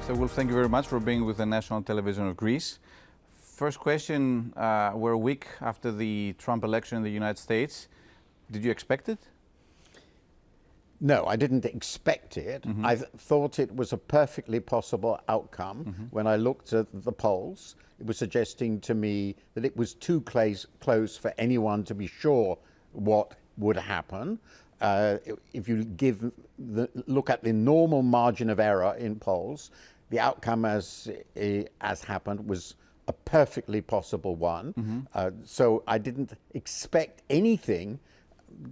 Mr. Gulf, thank you very much for being with the National Television of Greece. First question, we're a week after the Trump election in the United States. Did you expect it? No, I didn't expect it. I thought it was a perfectly possible outcome. When I looked at the polls, it was suggesting to me that it was too close for anyone to be sure what would happen. If you look at the normal margin of error in polls, the outcome as happened was a perfectly possible one. So I didn't expect anything.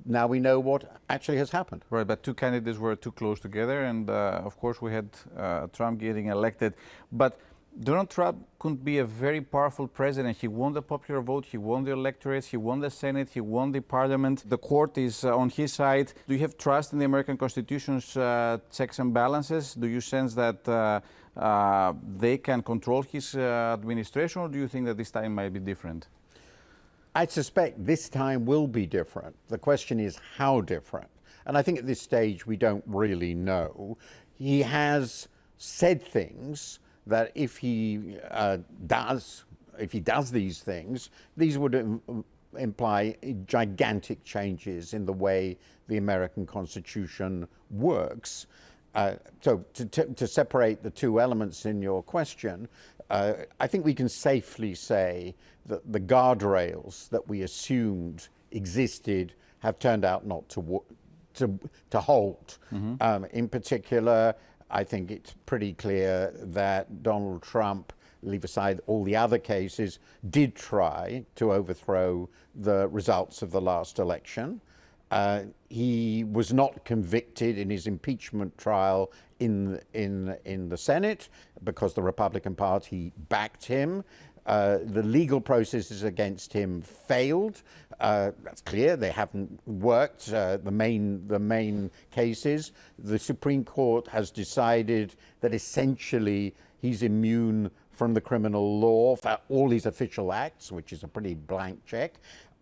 Now we know what actually has happened. Right, but two candidates were too close together, and of course we had Trump getting elected. But Donald Trump could be a very powerful president. He won the popular vote, he won the electorate, he won the Senate, he won the parliament. The court is on his side. Do you have trust in the American Constitution's checks and balances? Do you sense that they can control his administration, or do you think that this time might be different? I suspect this time will be different. The question is how different. And I think at this stage we don't really know. He has said things that if he does these things, these would imply gigantic changes in the way the American Constitution works. So to separate the two elements in your question, I think we can safely say that the guardrails that we assumed existed have turned out not to hold. In particular, I think it's pretty clear that Donald Trump, leave aside all the other cases, did try to overthrow the results of the last election. He was not convicted in his impeachment trial in the Senate because the Republican Party backed him. The legal processes against him failed. That's clear. They haven't worked. The main cases. The Supreme Court has decided that essentially he's immune from the criminal law for all his official acts, which is a pretty blank check.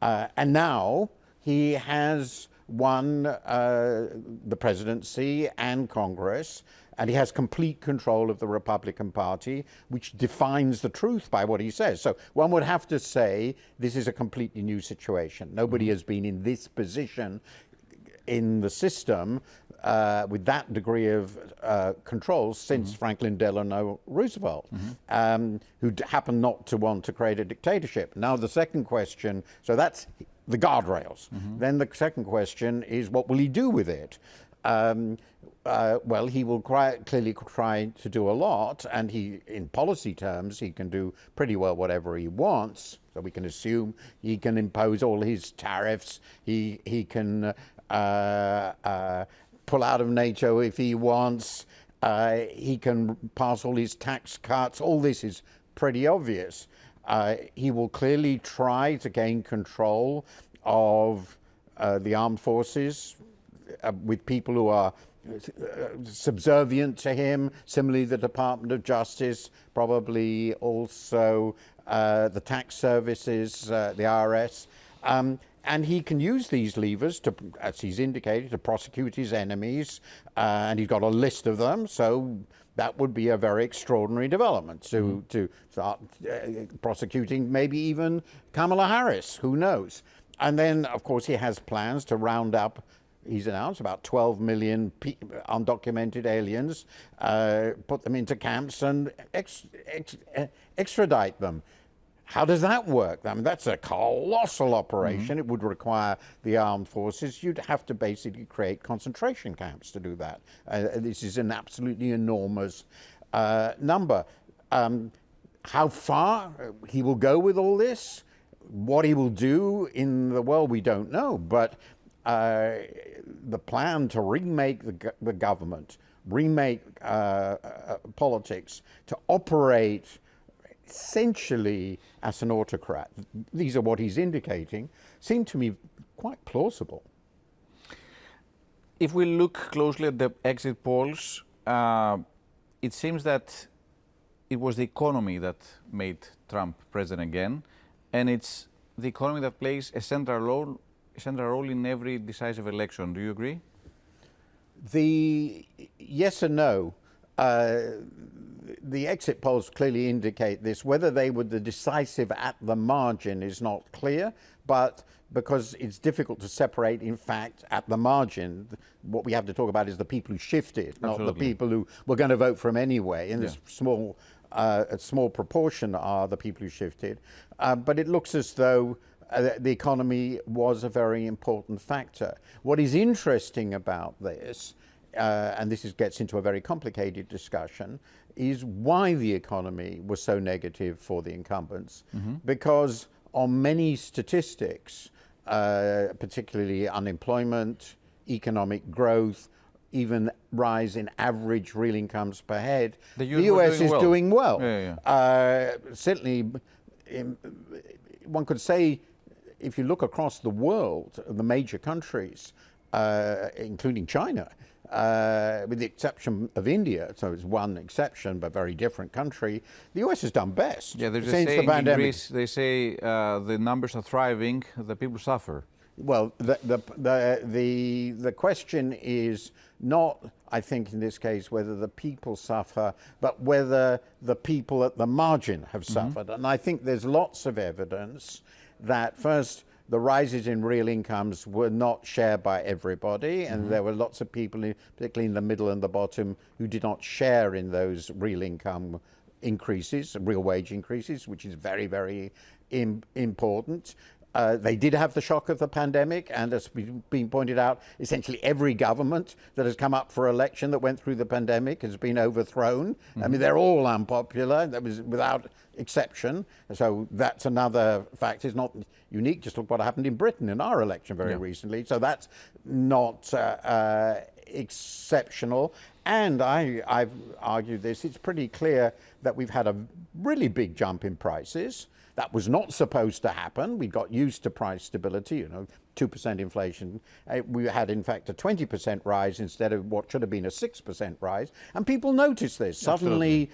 And now he has won the presidency and Congress, and he has complete control of the Republican Party, which defines the truth by what he says. So one would have to say this is a completely new situation. Nobody has been in this position in the system with that degree of control since Franklin Delano Roosevelt, who happened not to want to create a dictatorship. Now the second question, so that's the guardrails. Then the second question is, what will he do with it? Well, he will clearly try to do a lot, and in policy terms, he can do pretty well whatever he wants. So we can assume he can impose all his tariffs. He can pull out of NATO if he wants. He can pass all his tax cuts. All this is pretty obvious. He will clearly try to gain control of the armed forces with people who are subservient to him. Similarly, the Department of Justice, probably also the tax services, the IRS. And he can use these levers to, as he's indicated, to prosecute his enemies. And he's got a list of them. So that would be a very extraordinary development to start prosecuting maybe even Kamala Harris, who knows. And then, of course, he has plans to round up, he's announced, about 12 million undocumented aliens, put them into camps and extradite them. How does that work? I mean, that's a colossal operation. It would require the armed forces. You'd have to basically create concentration camps to do that. This is an absolutely enormous number. How far he will go with all this, what he will do in the world, we don't know. But the plan to remake the government, remake politics, to operate essentially as an autocrat, these are what he's indicating, seem to me quite plausible. If we look closely at the exit polls, it seems that it was the economy that made Trump president again, and it's the economy that plays a central role in every decisive election. Do you agree? Yes and no. the exit polls clearly indicate this. Whether they were the decisive at the margin is not clear, but because it's difficult to separate, in fact, at the margin, what we have to talk about is the people who shifted, not the people who were going to vote for him anyway. And this a small proportion are the people who shifted. But it looks as though the economy was a very important factor. What is interesting about this, and this gets into a very complicated discussion, is why the economy was so negative for the incumbents. Because on many statistics, particularly unemployment, economic growth, even rise in average real incomes per head, the US is doing well. Certainly, one could say, if you look across the world, the major countries, including China, with the exception of India, so it's one exception but very different country, the US has done best there's since a the pandemic. In Greece, they say the numbers are thriving, the people suffer. Well, the question is not, I think in this case, whether the people suffer, but whether the people at the margin have suffered. And I think there's lots of evidence that first, the rises in real incomes were not shared by everybody, and there were lots of people, particularly in the middle and the bottom, who did not share in those real income increases, real wage increases, which is very, very important. They did have the shock of the pandemic, and as been pointed out, essentially every government that has come up for election that went through the pandemic has been overthrown. I mean, they're all unpopular, that was without exception. So that's another fact. It's not unique. Just look what happened in Britain in our election very recently. So that's not exceptional. And I've argued this, it's pretty clear that we've had a really big jump in prices. That was not supposed to happen. We got used to price stability, 2% inflation. We had, in fact, a 20% rise instead of what should have been a 6% rise. And people noticed this. Suddenly,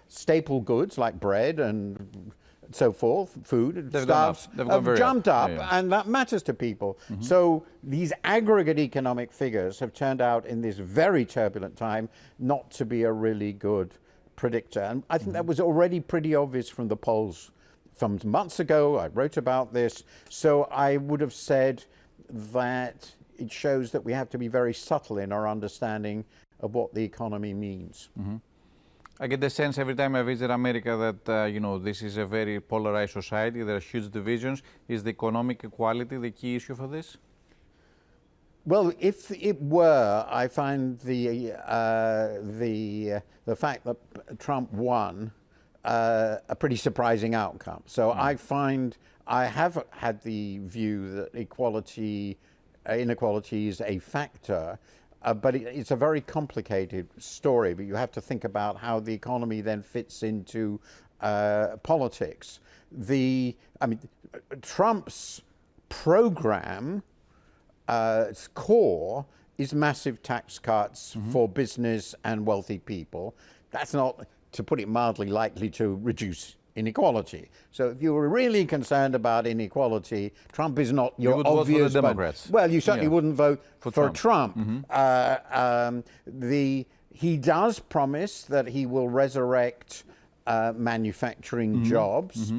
staple goods like bread and so forth, food, stuff, have jumped up, and that matters to people. So these aggregate economic figures have turned out in this very turbulent time not to be a really good predictor. And I think that was already pretty obvious from the polls from months ago. I wrote about this. So I would have said that it shows that we have to be very subtle in our understanding of what the economy means. I get the sense every time I visit America that, this is a very polarized society. There are huge divisions. Is the economic equality the key issue for this? Well, if it were, I find the fact that Trump won a pretty surprising outcome. So I have had the view that inequality is a factor, but it's a very complicated story. But you have to think about how the economy then fits into politics. Trump's program. Its core is massive tax cuts for business and wealthy people. That's not, to put it mildly, likely to reduce inequality. So if you were really concerned about inequality, Trump is not your would obvious... vote for the Democrats. Well, you certainly wouldn't vote for Trump. He does promise that he will resurrect manufacturing jobs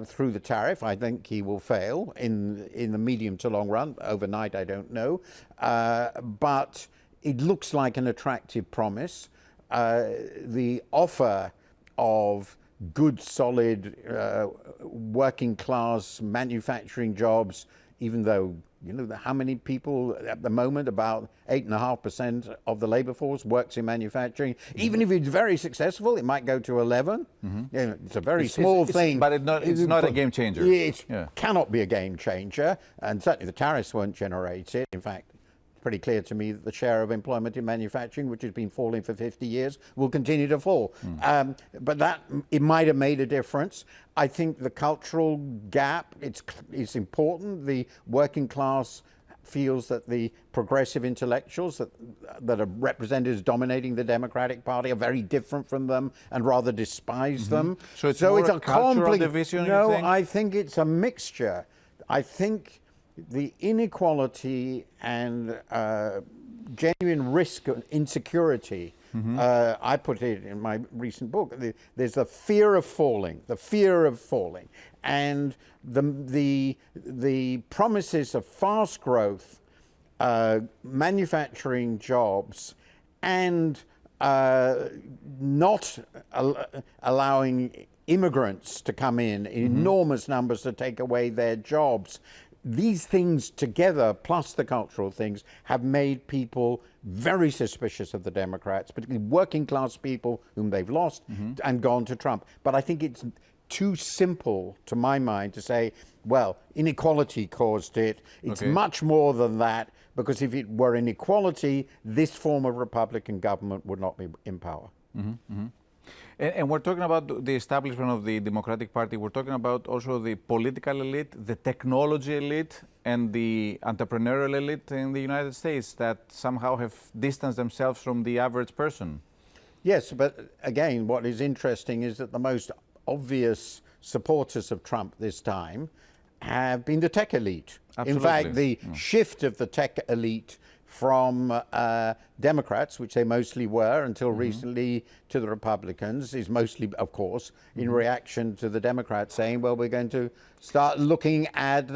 through the tariff. I think he will fail in the medium to long run. Overnight, I don't know. But it looks like an attractive promise. The offer of good, solid, working class manufacturing jobs, even though how many people at the moment, about 8.5% of the labor force works in manufacturing. Even if it's very successful, it might go to 11. It's a very small thing. But it's not a game changer. It cannot be a game changer, and certainly the tariffs won't generate it. In fact, it's pretty clear to me that the share of employment in manufacturing, which has been falling for 50 years, will continue to fall. But it might have made a difference. I think the cultural gap, it's important. The working class feels that the progressive intellectuals that are represented as dominating the Democratic Party are very different from them and rather despise them. So it's a cultural division, No, you think? I think it's a mixture. I think the inequality and genuine risk of insecurity I put it in my recent book. There's the fear of falling, and the promises of fast growth, manufacturing jobs, and not allowing immigrants to come in enormous numbers to take away their jobs. These things together, plus the cultural things, have made people very suspicious of the Democrats, particularly working class people whom they've lost and gone to Trump. But I think it's too simple, to my mind, to say, well, inequality caused it. It's much more than that, because if it were inequality, this form of Republican government would not be in power. And we're talking about the establishment of the Democratic Party. We're talking about also the political elite, the technology elite, and the entrepreneurial elite in the United States that somehow have distanced themselves from the average person. Yes, but again, what is interesting is that the most obvious supporters of Trump this time have been the tech elite. Absolutely. In fact, the shift of the tech elite from Democrats, which they mostly were until recently, to the Republicans, is mostly, of course, in reaction to the Democrats saying, well, we're going to start looking at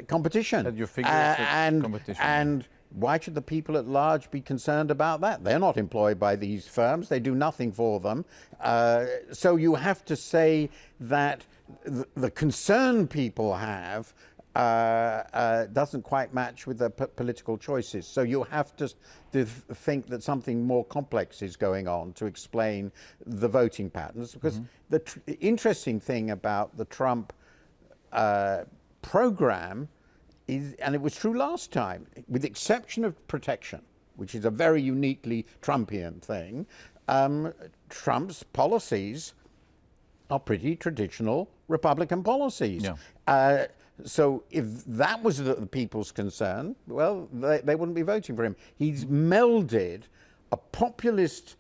competition. At your figures at competition. And why should the people at large be concerned about that? They're not employed by these firms. They do nothing for them. So you have to say that the concern people have doesn't quite match with the political choices. So you have to think that something more complex is going on to explain the voting patterns. Because the interesting thing about the Trump program is, and it was true last time, with the exception of protection, which is a very uniquely Trumpian thing, Trump's policies are pretty traditional Republican policies. Yeah. So if that was the people's concern, well, they wouldn't be voting for him. He's melded a populist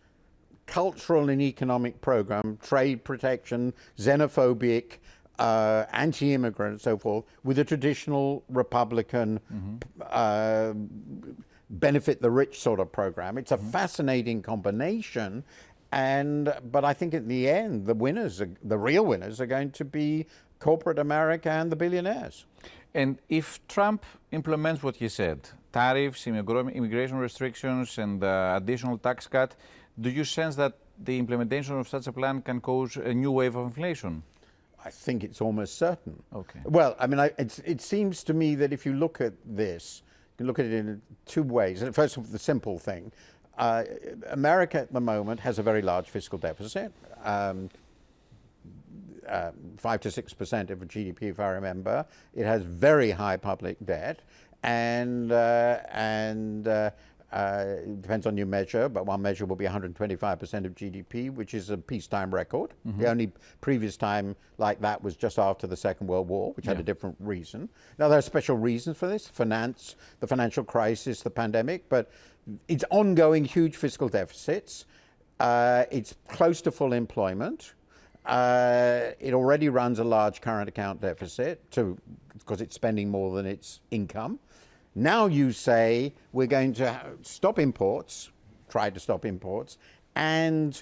cultural and economic program, trade protection, xenophobic, anti-immigrant and so forth, with a traditional Republican benefit the rich sort of program. It's a fascinating combination. But I think at the end, the real winners are going to be corporate America and the billionaires. And if Trump implements what he said, tariffs, immigration restrictions, and additional tax cut, do you sense that the implementation of such a plan can cause a new wave of inflation? I think it's almost certain. Okay. Well, I mean, it seems to me that if you look at this, you can look at it in two ways. First of all, the simple thing. America at the moment has a very large fiscal deficit. 5 to 6% of GDP, if I remember. It has very high public debt, and it depends on your measure, but one measure will be 125% of GDP, which is a peacetime record. The only previous time like that was just after the Second World War, which had a different reason. Now, there are special reasons for this, the financial crisis, the pandemic, but it's ongoing huge fiscal deficits. It's close to full employment. It already runs a large current account deficit because it's spending more than its income. Now you say we're going to stop imports, try to stop imports, and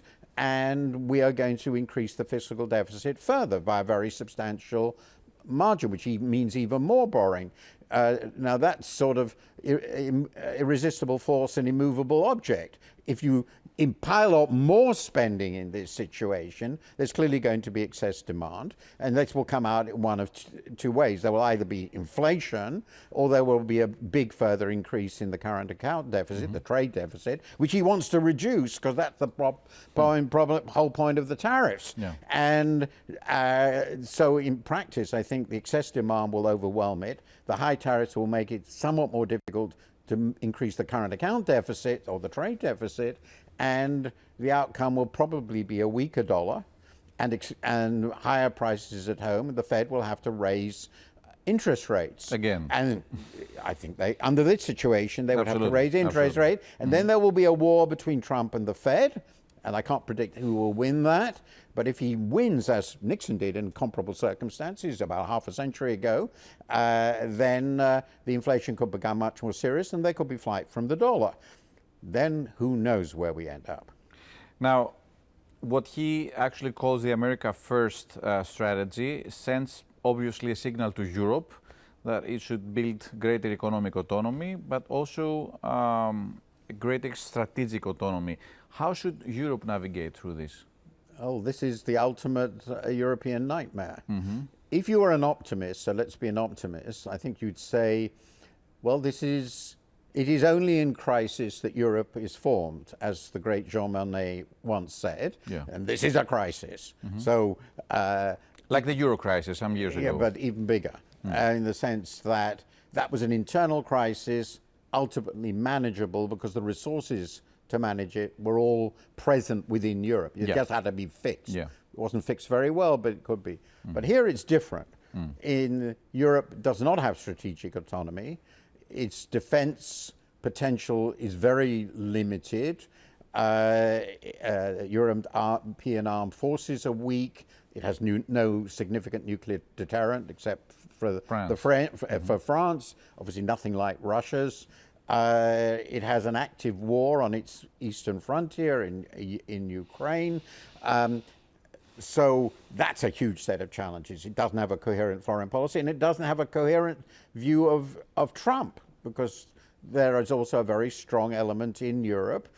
we are going to increase the fiscal deficit further by a very substantial margin, which means even more borrowing. Now that's sort of irresistible force and immovable object. If you pile up more spending in this situation, there's clearly going to be excess demand, and this will come out in one of two ways. There will either be inflation, or there will be a big further increase in the current account deficit, the trade deficit, which he wants to reduce because that's the whole point of the tariffs. Yeah. And so in practice, I think the excess demand will overwhelm it. The high tariffs will make it somewhat more difficult to increase the current account deficit or the trade deficit, and the outcome will probably be a weaker dollar and higher prices at home. The Fed will have to raise interest rates. Again. And I think under this situation, they would have to raise interest rate. And then there will be a war between Trump and the Fed. And I can't predict who will win that. But if he wins, as Nixon did in comparable circumstances about half a century ago, then the inflation could become much more serious and there could be flight from the dollar. then who knows where we end up. Now, what he actually calls the America First strategy sends obviously a signal to Europe that it should build greater economic autonomy, but also greater strategic autonomy. How should Europe navigate through this? Oh, this is the ultimate European nightmare. If you were an optimist, so let's be an optimist, I think you'd say, well, it is only in crisis that Europe is formed, as the great Jean Monnet once said, and this is a crisis. So, like the Euro crisis some years ago. Yeah, but even bigger, in the sense that that was an internal crisis, ultimately manageable because the resources to manage it were all present within Europe. It just had to be fixed. It wasn't fixed very well, but it could be. But here it's different. In Europe does not have strategic autonomy. Its defense potential is very limited. European armed forces are weak. It has no significant nuclear deterrent except for for France. Obviously nothing like Russia's. It has an active war on its eastern frontier in Ukraine. So that's a huge set of challenges. It doesn't have a coherent foreign policy, and it doesn't have a coherent view of Trump, because there is also a very strong element in Europe,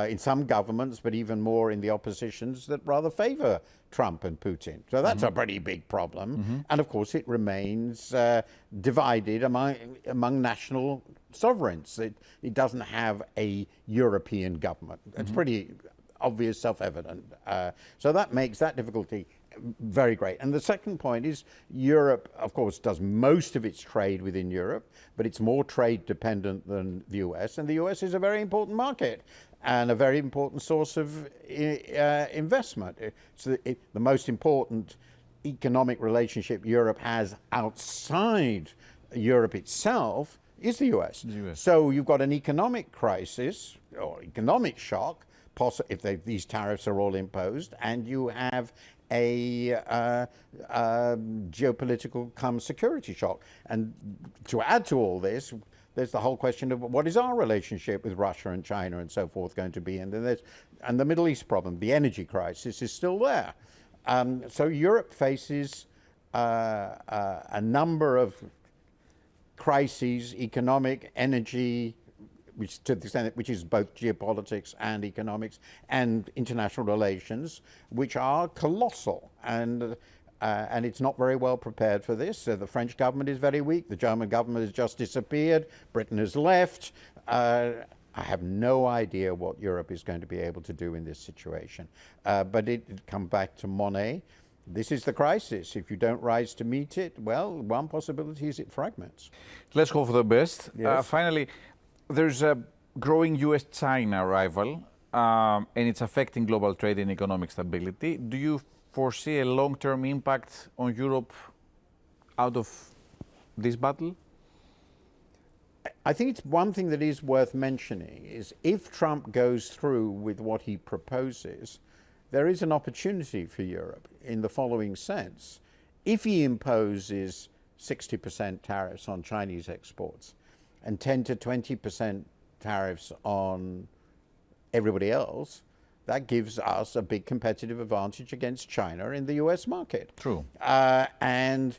in some governments, but even more in the oppositions, that rather favor Trump and Putin. So that's a pretty big problem. And of course it remains divided among national sovereigns. It doesn't have a European government. It's pretty obvious, self-evident. So that makes that difficulty very great. And the second point is Europe, of course, does most of its trade within Europe, but it's more trade dependent than the US. And the US is a very important market and a very important source of investment. It's the most important economic relationship Europe has outside Europe itself is the US. So you've got an economic crisis or economic shock, if these tariffs are all imposed, and you have a geopolitical come security shock. And to add to all this, there's the whole question of what is our relationship with Russia and China and so forth going to be, and the Middle East problem, the energy crisis is still there. So Europe faces a number of crises, economic, energy, which to the extent which is both geopolitics and economics and international relations, which are colossal, and it's not very well prepared for this. So the French government is very weak. The German government has just disappeared. Britain has left. I have no idea what Europe is going to be able to do in this situation. But it comes back to Monnet. This is the crisis. If you don't rise to meet it, well, one possibility is it fragments. Let's hope for the best. Yes. Finally, there's a growing US-China rival, and it's affecting global trade and economic stability. Do you foresee a long-term impact on Europe out of this battle? I think it's one thing that is worth mentioning is if Trump goes through with what he proposes, there is an opportunity for Europe in the following sense. If he imposes 60% tariffs on Chinese exports and 10 to 20% tariffs on everybody else, that gives us a big competitive advantage against China in the US market. True. And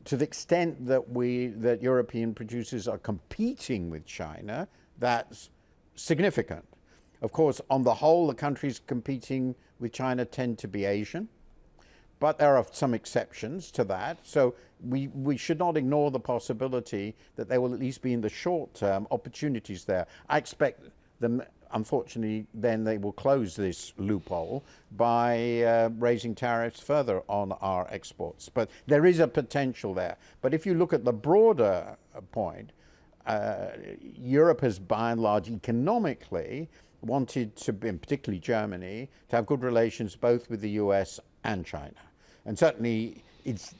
to the extent that European producers are competing with China, that's significant. Of course, on the whole, the countries competing with China tend to be Asian, but there are some exceptions to that. So we should not ignore the possibility that there will at least be in the short term opportunities there. I expect them, unfortunately, then they will close this loophole by raising tariffs further on our exports. But there is a potential there. But if you look at the broader point, Europe has by and large economically wanted to, and particularly Germany, to have good relations both with the US and China. And certainly it's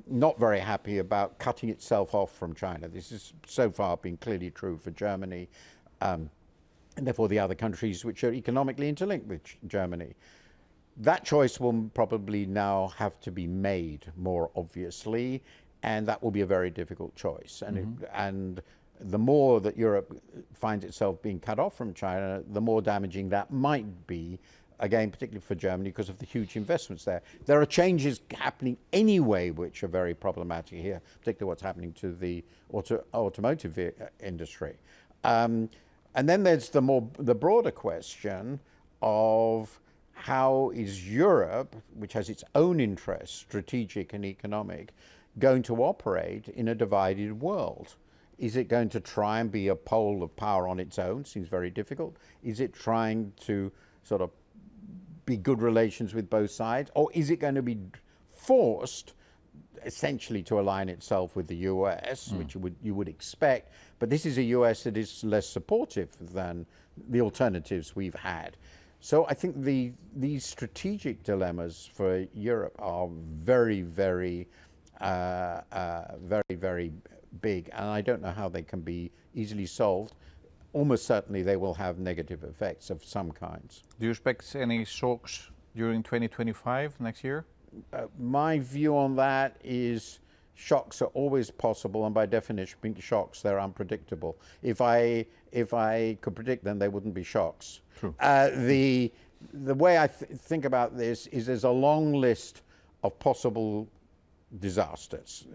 not very happy about cutting itself off from China. This has so far been clearly true for Germany, and therefore the other countries which are economically interlinked with Germany. That choice will probably now have to be made more obviously, and that will be a very difficult choice. And the more that Europe finds itself being cut off from China, the more damaging that might be, again, particularly for Germany, because of the huge investments there. There are changes happening anyway which are very problematic here, particularly what's happening to the automotive industry. And then there's the broader question of how is Europe, which has its own interests, strategic and economic, going to operate in a divided world? Is it going to try and be a pole of power on its own? Seems very difficult. Is it trying to sort of be good relations with both sides? Or is it going to be forced essentially to align itself with the US, which you would expect? But this is a US that is less supportive than the alternatives we've had. So I think these strategic dilemmas for Europe are very, very, very big, and I don't know how they can be easily solved. Almost certainly they will have negative effects of some kinds. Do you expect any shocks during 2025, next year? My view on that is shocks are always possible, and by definition, being shocks, they're unpredictable. If I could predict them, they wouldn't be shocks. True. The way I think about this is there's a long list of possible disasters,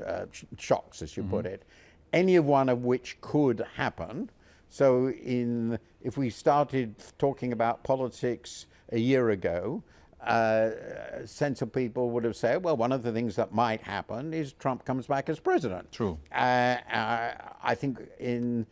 shocks, as you put it, any one of which could happen. So if we started talking about politics a year ago, sensible people would have said, well, one of the things that might happen is Trump comes back as president. True. I think in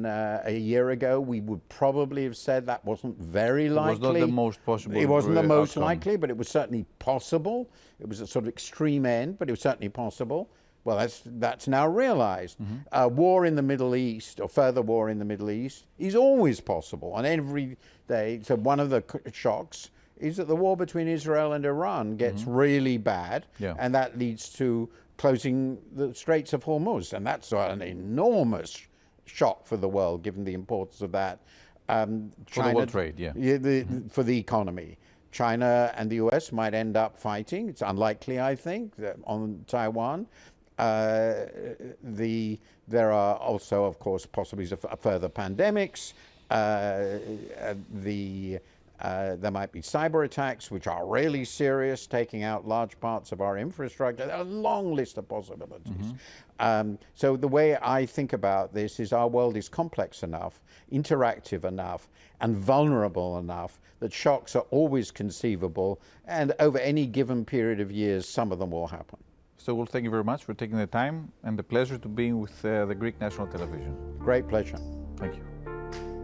a year ago, we would probably have said that wasn't very likely. It was not the most possible. It wasn't the most outcome. likely, but it was certainly possible. It was a sort of extreme end, but it was certainly possible. Well, that's now realized. War in the Middle East, or further war in the Middle East, is always possible on every day. So one of the shocks is that the war between Israel and Iran gets really bad, and that leads to closing the Straits of Hormuz, and that's an enormous shock for the world, given the importance of that. For the world trade, for the economy. China and the US might end up fighting. It's unlikely, I think, on Taiwan. There are also, of course, possibilities of further pandemics. There might be cyber attacks, which are really serious, taking out large parts of our infrastructure. There are a long list of possibilities. So the way I think about this is our world is complex enough, interactive enough, and vulnerable enough that shocks are always conceivable, and over any given period of years, some of them will happen. So, well, thank you very much for taking the time and the pleasure to being with the Greek National Television. Great pleasure. Thank you.